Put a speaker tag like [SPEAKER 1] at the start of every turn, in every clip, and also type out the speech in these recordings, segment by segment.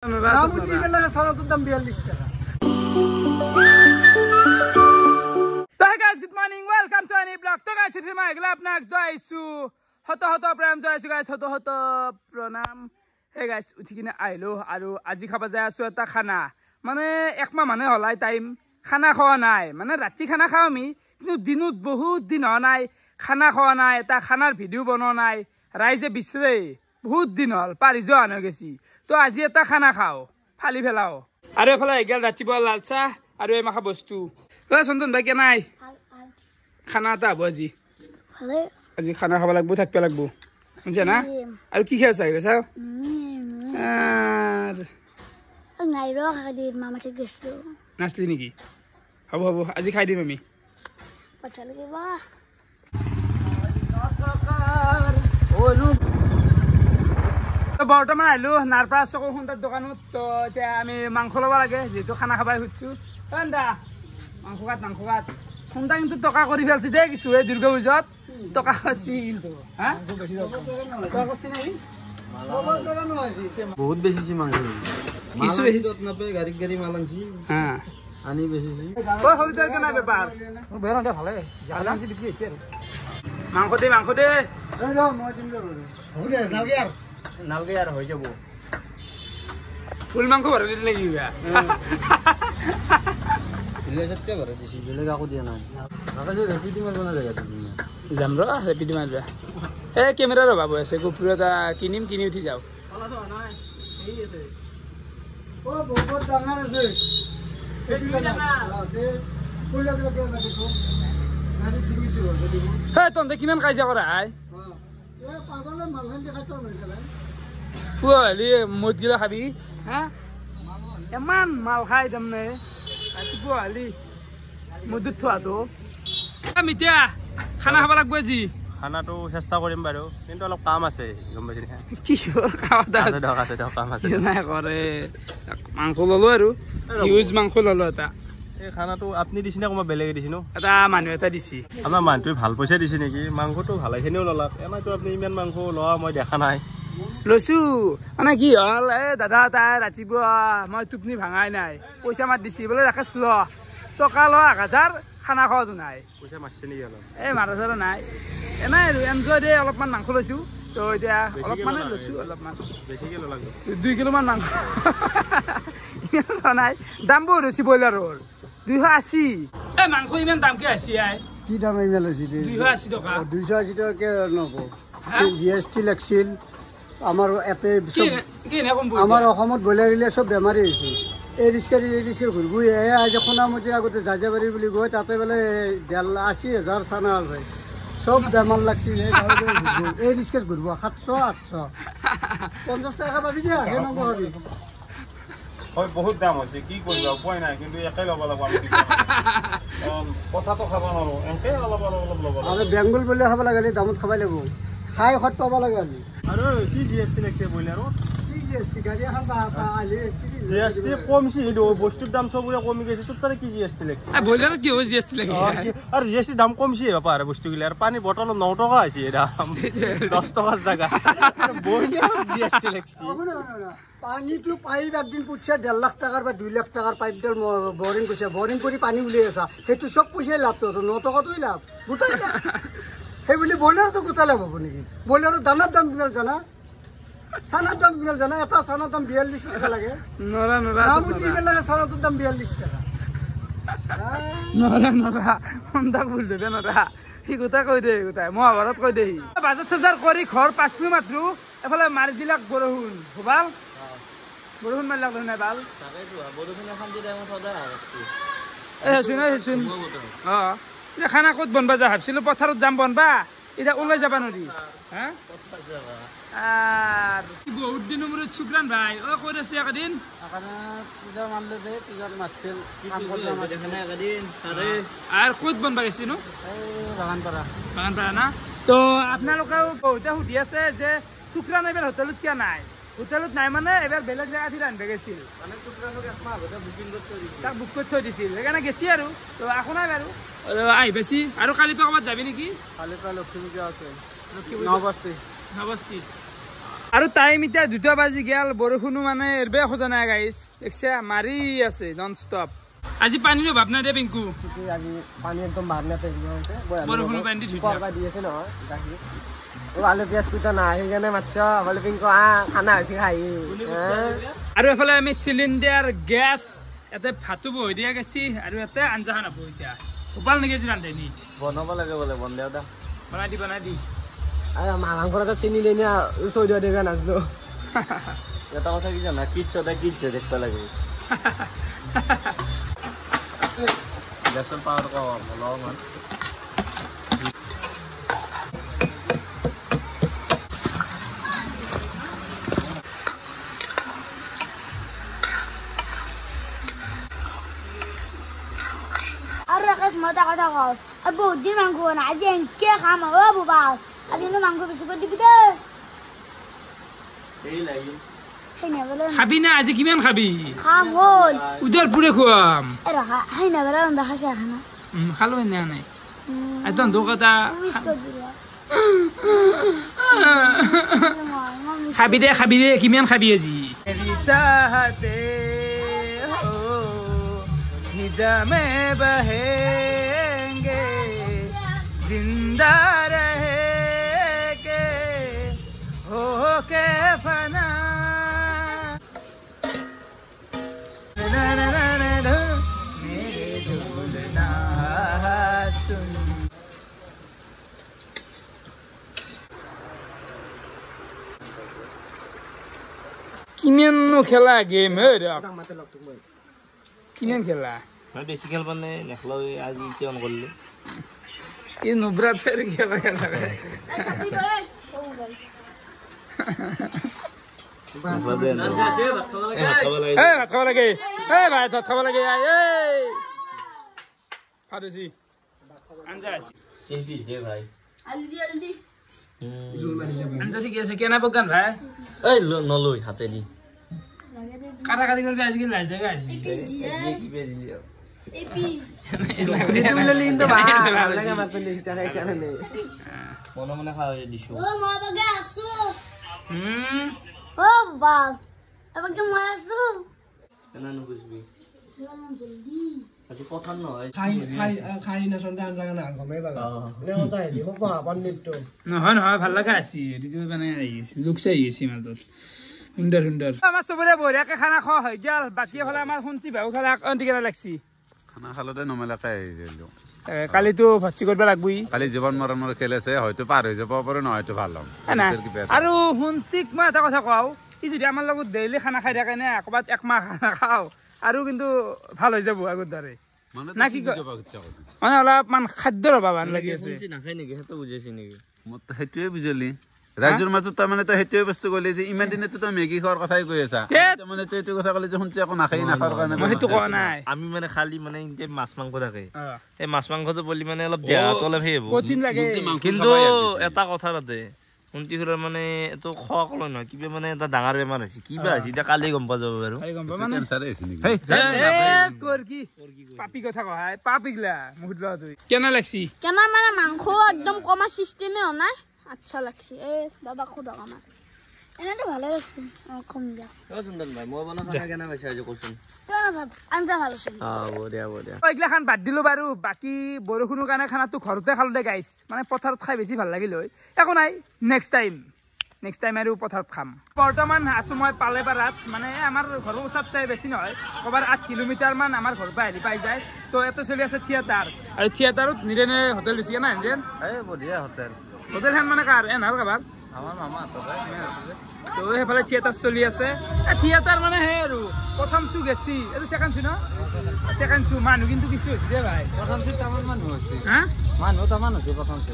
[SPEAKER 1] নামুটি বেলাকে সারাটোর দাম 42 টাকা।
[SPEAKER 2] তো guys good morning welcome to any blog. তো গাইস মই এগলা আপোনাক জয়ছো হত হত প্ৰেম জয়ছো গাইস হত হত প্ৰণাম। হে গাইস উঠি কিনে আইলো আৰু আজি খাবা যাই আছো এটা খানা মানে একমাহ মানে হলাই টাইম খানা খোৱা নাই মানে ৰাতি খানা খাওঁ আমি কিন্তু দিনত বহুত দিন হোৱা নাই খানা খোৱা নাই এটা খানাৰ ভিডিঅ' বনোৱা নাই ৰাইজে বিচাৰে বহুত দিন হ'ল পাৰি যোৱা হৈ গেছি। তো আজি এটা খানা খাওঁ ফালি ফেলাও আৰু এফালে এগেল ৰাতিপুৱা লাল চাহ আৰু এই মাখা বস্তু। চন্দন ভাই কেনাই খানা এটা হ'ব আজি আজি খানা খাব লাগব থাকিব লাগব বুঝছে না আৰু কি খাই চাই চাও নাচলি নেকি হ'ব হ'ব আজি খাই দিম আমি বৰ্তমান আহিলো নাৰপৰা চকু সুন্দৰ দোকানত। তো এতিয়া আমি মাংস ল'ব লাগে যিহেতু খানা খাবাই খুজিছো মাংস কাট সুন্দা কিন্তু টকা কৰি ফেলছি দেই কিছু এই দুৰ্গা পূজাত টকা আছে কিন্তু
[SPEAKER 1] বহুত বেশি মাংস
[SPEAKER 2] কিছু
[SPEAKER 1] গাড়ি গাড়ি মাল আনছি আনি বেশি
[SPEAKER 2] কেনা বেপাৰ ভালে বিক্ৰী হৈছে আৰু মাংস দে
[SPEAKER 1] নালগে আর হয়ে যাব
[SPEAKER 2] ফুল মাংস ভরে দিল নাকি
[SPEAKER 1] সত্যি ভরে দিছি বেলেগ আকো দিয়া নাই রেপিডি মারব না জায়গা
[SPEAKER 2] যাম র রেপিডি মারবা এ ক্যামেরার অভাব আছে গোপুর এটা কিনি উঠি যাও
[SPEAKER 1] ও বহুত ডাঙৰ আছে
[SPEAKER 2] হে তন্দে কিমান কাজিয়া কৰা আই মদ গিলা খাবি হা ইমান মাল খাই তাৰমানে ৰাতিপুৱা হালি মদত থোৱাটো এতিয়া খানা খাব লাগব আজি
[SPEAKER 3] খানাটো চেষ্টা কৰিম বাৰু কিন্তু অলপ কাম আছে গম পাইছে
[SPEAKER 2] কি
[SPEAKER 3] কাম আছে
[SPEAKER 2] নাই কৰে মাংস ললো আৰু হিউজ মাংস ললো এটা
[SPEAKER 3] এই খানাটো আপুনি দিছে নে কোনোবা বেলেগে দিছে নো
[SPEAKER 2] এটা মানুহ এটা দিছি
[SPEAKER 3] আমাৰ মানুহটোৱে ভাল পইচা দিছে নেকি মাংসটো ভালেখিনিও ললাক এনেতো আপুনি ইমান মাংস লোৱা মই দেখা নাই
[SPEAKER 2] লৈছো মানে কি হ'ল এই দাদা তাই ৰাতিপুৱা মই টোপনি ভাঙাই নাই পইচা মাত দিছি বোলে ৰাকেশ ল টকা ল 1000 খানা খোৱাটো নাই
[SPEAKER 3] পইচা মাৰছে নেকি অলপ
[SPEAKER 2] এই মাৰা চাৰা নাই এনাই আৰু এনজয় দে অলপমান মাংস লৈছো তো এতিয়া অলপমানে লৈছো অলপমান
[SPEAKER 3] বেছিকে ললাক
[SPEAKER 2] 2 কিলোমান মাংস নাই দাম বহুত হৈছে ব্ৰইলাৰৰ 280 এই মাংস ইমান দাম কি আছে আই
[SPEAKER 1] কি দাম ইমান লৈছে
[SPEAKER 2] 280 টকা
[SPEAKER 1] 280 টাকা নব জিএসটি লাগছিল আমাৰ এতে আমাৰ অসমত ব্ৰইলাৰ দিলে চব বেমাৰী হৈছে এই ৰিক্সা ঘূৰিব আজি সোণামতিৰ আগতে জাজাবাৰী বুলি গৈ তাতে বোলে 80,000 চানা আছে সব বেমাৰ লাগছিল এই ৰিক্সাত ঘূৰিব 700 800 50 টাকা পাবি যে সেই নম্বৰ পাবি
[SPEAKER 3] হয় বহুত দাম হৈছে কি কৰিব উপায় নাই কিন্তু একে ল'ব লাগিব আমি কথাটো খাব নোৱাৰো একে অলপ ল'ব
[SPEAKER 1] আৰু বেংগল বুলি খাব লাগে দামত খাব লাগিব খাই খত পাব লাগে আজি
[SPEAKER 3] আৰু কি জিএসটি লাগছে ব্ৰইলাৰত
[SPEAKER 1] কি জিএসটি গাড়ী এখন
[SPEAKER 3] জিএসটি কমছি কিন্তু বস্তুৰ দাম সবৰে কমি গৈছে তোৰ তাৰে কি জিএসটি লাগছে
[SPEAKER 2] ব্ৰইলাৰত কি হ'ব জিএসটি লাগে
[SPEAKER 3] আৰু জিএসটি দাম কমছি বাপাৰে বস্তুগিলা আৰু পানী বটল 9 টকা হৈছে দাম 10 টকাৰ জায়গা ব্ৰইলাৰত জিএসটি লাগছে
[SPEAKER 1] পানীটো পাইপ একদিন পুটছে 1.5 লাখ টাকাৰ বা 2 লাখ টাকাৰ পাইপডাল বৰিং কৰিছে বৰিং কৰি পানী উলিয়াই আছা সেইটো চব পইচাই লাভ তো 9 টকাটোই লাভ গোটাই সেই বুলি ব্ৰইলাৰটো গোটাই লাভ হ'ব নেকি ব্ৰইলাৰৰ দানাৰ দাম কিমান জানা চানাৰ দাম কিমান জানা এটা চানাৰ দাম 42 টাকা লাগে
[SPEAKER 2] নৰা
[SPEAKER 1] নামুটি বেলাকে চানাটোৰ দাম 42 টাকা
[SPEAKER 2] নৰা সন্তাক ভুল দেবে নৰা সি গোটাই কৈ দে গোটাই মহাভাৰত কৈ দে বাজাৰ চাজাৰ কৰি ঘৰ 5 মিনিট মাত্ৰ এফালে মাৰি দিলাক বৰষুণ ভাল বৰষুণ মাৰিলাক নাই ভাল এতিয়া খানা ক'ত বনবা যা ভাবছিলো পথাৰত যাম বনবা এতিয়া ওলাই যাবা নদী হা বহুত দিনৰ মূৰত শুক্ৰান ভাই কৈ আছিলি একেদিন আৰু ক'ত বনবা গৈছিলি নো বাগানপাৰা না তো আপোনালোকেও বহুতে সুধি আছে যে শুক্ৰান এইবাৰ হোটেলত কিয় নাই হোটেলত নাই মানে এবাৰ বেলেগ জেগাত ৰান্ধিব গৈছিল তাক বুক কৰি থৈ দিছিল সেইকাৰণে গেছি আৰু তো আকৌ নাই বাৰু আহি বেছি আৰু কালিৰ পৰা ক'ৰবাত যাবি নেকি
[SPEAKER 1] কালিৰ পৰা লক্ষ্মী পূজা আছে
[SPEAKER 2] নবস্তি আৰু টাইম এতিয়া 2টা বাজি গেল বৰষুণো মানে এৰবে খোজা নাই গাইছ দেখছে মাৰি আছে নন ষ্টপ আজি পানীৰ ভাৱ নাই দে পিংকু
[SPEAKER 1] আজি পানী একদম মাৰনাতে
[SPEAKER 2] বৰষুণ পানী দি ধুইছে
[SPEAKER 1] দি আছে নহয় আলু পিঁয়াজ কুটা নাই সেইকাৰণে মাত্ৰ বোলে পিংকু খানা হৈছে খাই
[SPEAKER 2] আৰু এফালে আমি চিলিণ্ডাৰ গেছ ইয়াতে ভাতো বহি দিয়া গেছি আৰু ইয়াতে আঞ্জাখন হ'ব এতিয়া উপাল নেকি ৰান্ধেনি
[SPEAKER 3] বনাব লাগে বোলে বনাই দা
[SPEAKER 2] বনাই দি
[SPEAKER 1] আৰু মাংসটো চিনি লৈ নিয়া চৈধ্য দেৱা নাচলো
[SPEAKER 3] এটা কথা কি জানা কিটছে দেখতে লাগে গেছৰ পাৱাৰ অলপমান
[SPEAKER 4] আৰু ৰাকেশ মই এটা কথা কওঁ আৰু বহুত দিন মাংস বনাই আজি এনেকে খাম অ বাবা আজি মাংস বেছি কৰি দিবি দে
[SPEAKER 2] খাবি না আজি কিমান খাবি
[SPEAKER 4] খাম হ'ল
[SPEAKER 2] উদৰ পুৰে খুৱাম
[SPEAKER 4] ৰখা সেই নাবেলা ৰন্ধা খাইছে খানা
[SPEAKER 2] খালো এনে নাই একদম দোকাটা খাবি দে কিমান খাবি আজি চাহতে হিজামে বহেঙ্গে জিন্দা रहेंगे हो के फना मेरे झूलना सुन কিমান খেলা গেম কিমান খেলা
[SPEAKER 3] বেছি খেল মানে নেখেলা আজি কিয় নকৰিলো
[SPEAKER 2] এই নুব্রাত ছেড়ে খেলা ভাত খাব লাগে ভাই ভাত খাব লাগে ফাটুছি আঞ্জা আছে
[SPEAKER 3] ভাই
[SPEAKER 2] আঞ্জা ঠিক আছে কেনা পকান ভাই
[SPEAKER 3] এই নলৈ হাতে দি
[SPEAKER 2] কাটা কাটি করবি আজকে লাজ দেখা আছে
[SPEAKER 3] মনে মনে খাওয়া দিছো
[SPEAKER 4] ও মই বাগে আছো ও বাবা এবারে মই আছো
[SPEAKER 3] কেন নুবুঝবি
[SPEAKER 4] জলদি
[SPEAKER 3] আজি কথা নহয়
[SPEAKER 1] খাই না সন্তান জাগা না গমে বালা নে ওটা হেলি হবা পণ্ডিতটো
[SPEAKER 2] নহয় ভাল লাগা আছে এটো মানে লুকছে আইছি মালটো সুন্দর আমার সবরে বড়িয়াকে খানা খাওয়া হয় গেল বাকি হলে আমার শুনছি ভাও খেলা অন্তিকেরা লাগছি
[SPEAKER 5] খানা খালতে নমেলাকে আহিলো
[SPEAKER 2] কালি তো ভর্তি করবে লাগবই
[SPEAKER 5] কালি জীবন মরণের খেলেছে হয়তো পার হয়ে যাব পারে না হয়তো ভালো
[SPEAKER 2] না আৰু শুনতিক মই এটা কথা কও ই যদি আমার লগত ডেইলি খানা খাই থাকে না কবাত এক মাহ খানা খাও আৰু কিন্তু ভাল হৈ যাব আগৰ দৰে না কি মানে অলপমান খাদ্যৰ অভাৱ লাগি আছে
[SPEAKER 3] নাখাই নেকি সেইটো বুজাইছি নেকি
[SPEAKER 5] মই সেইটোৱে বুজিলি ৰাইজৰ মাজত তাৰমানে তই সেইটোৱে বস্তু ক'লি যে ইমান দিনেতো তই মেগী খোৱাৰ কথাই কৈ আছা তাৰমানে তই এইটো কথা ক'লি যে শুনছি আকৌ নাখাই নাখাৰ কাৰণে
[SPEAKER 2] মই সেইটো কোৱা নাই
[SPEAKER 3] আমি মানে খালি মানে ইনতে মাছ মাংস থাকে এই মাছ মাংসটো বলি মানে অলপ দেহাটো অলপ হে হ'ব
[SPEAKER 2] প্ৰটিন লাগে
[SPEAKER 3] কিন্তু এটা কথা তাতে উন্তিখুৰৰ মানে এটো খোৱা কল নহয় কিবা মানে এটা ডাঙৰ বেমাৰ হৈছে কিবা হৈছে এতিয়া কালি গম পা যাব বাৰু
[SPEAKER 5] কেঞ্চাৰ হৈছে নেকি
[SPEAKER 2] তোৰ কি পাপি কথা কয় পাপিগলা মুহুত লোৱা তুই কেনে লাগছি
[SPEAKER 4] কেনা মানে মাংস একদম কমা সিস্টেমে হয় না আচ্ছা লাগছে এ দাদা খুদা আমার এনেতে ভালো লাগছে কম যা
[SPEAKER 3] ও সুন্দর ভাই মই বনা খানা কেনা পাইছা আজি কোচোন
[SPEAKER 4] আঞ্জা ভালো ছিল
[SPEAKER 3] বঢ়িয়া
[SPEAKER 2] এইগিলা খান বাদ দিলো বাৰু বাকি বৰষুণৰ কাৰণে খানাটো ঘৰতে খালো দে গাইছ মানে পথাৰত খাই বেছি ভাল লাগিল হয় একো নাই নেক্সট টাইম আৰু পথাৰত খাম বৰ্তমান আছো মই পালেপাৰাত মানে আমাৰ ঘৰৰ ওচৰতে বেছি নহয় কবাৰ 8 কিলোমিটাৰ মান আমাৰ ঘৰৰ পৰা আহি পাই যায় তো এতে চলি আছে থিয়েটাৰ আৰু থিয়েটাৰত নিৰেনে হোটেল দিছে না নিৰেন
[SPEAKER 3] এই বঢ়িয়া হোটেল
[SPEAKER 2] হোটেলখন মানে কাৰ এনাৰ কাবাৰ
[SPEAKER 3] আমাৰ মামা তো
[SPEAKER 2] তো সেইফালে থিয়েটাৰ চলি আছে থিয়েটাৰ মানে হে আৰু প্ৰথম শো গেছি এইটো সেকেন্ড শো ন সেকেন্ড শো মানুহ কিন্তু কিছু হৈছে দে ভাই
[SPEAKER 1] প্রথম শো তামান মানুষ হচ্ছে
[SPEAKER 2] হ্যাঁ
[SPEAKER 1] মানুষ তামান হচ্ছে প্রথম শো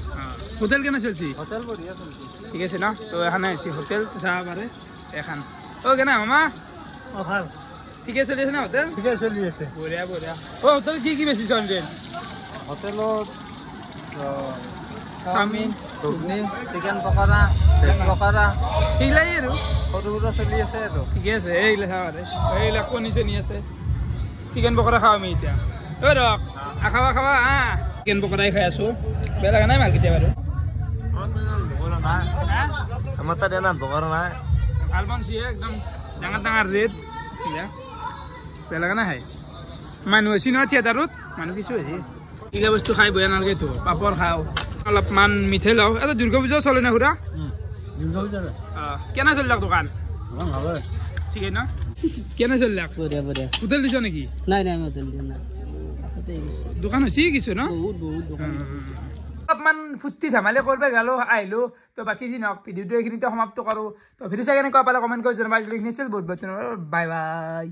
[SPEAKER 2] হোটেল কেনে চলছি
[SPEAKER 1] হোটেল বঢ়িয়া চলছে
[SPEAKER 2] ঠিক আছে ন তো এখানে আছি হোটেল তো চাব পাৰে এখন ও কেনে মামা
[SPEAKER 1] ও ভাল
[SPEAKER 2] ঠিকে চলি আছে না হোটেল
[SPEAKER 1] ঠিকে চলি আছে
[SPEAKER 2] বঢ়িয়া ও হোটেল কি বেছি চলে
[SPEAKER 1] হোটেলত
[SPEAKER 2] চাওমিন
[SPEAKER 1] ঘুগনি চিকেন পকৰা ভেজ পকৰা
[SPEAKER 2] সেইগিলাই আৰু
[SPEAKER 1] সৰু সুৰা চলি আছে আৰু
[SPEAKER 2] ঠিকে আছে এইগিলা চাব পাৰে এইগিলা কণী চনি আছে চিকেন পকৰা খাওঁ আমি এতিয়া ঐ ৰক খাবা চিকেন পকৰাই খাই আছো বেয়া লগা নাই ভাল কেতিয়া বাৰু
[SPEAKER 3] আমাৰ তাত এনা বগৰ নাই
[SPEAKER 2] ভাল বনছি একদম ডাঙৰ ডাঙৰ ৰেড বেয়া লগা নাই খাই মানুহ হৈছে নহয় থিয়েটাৰত মানুহ কিছু হৈছে এইগিলা বস্তু খাই বেয়া নালাগেতো পাপৰ খাওঁ অলপমান মিঠাই লওঁ এটা দুৰ্গা পূজাও চলে না খুৰা কেনে চলিলাক দোকান ঠিকেই ন কেনে চলিলাক হোটেল দিছ নেকি
[SPEAKER 6] নাই নাই হোটেল দিয়া নাই
[SPEAKER 2] দোকান হৈছে কিছু ন অলপমান ফূৰ্তি ধেমালি কৰিব গ'লো আহিলোঁ তো বাকী যি নহওক ভিডিঅ'টো এইখিনিতে সমাপ্ত কৰোঁ তো ভিডিঅ' চাই কেনেকুৱা পালে কমেণ্ট কৰি জনাবা বহুত বহুত বাই বাই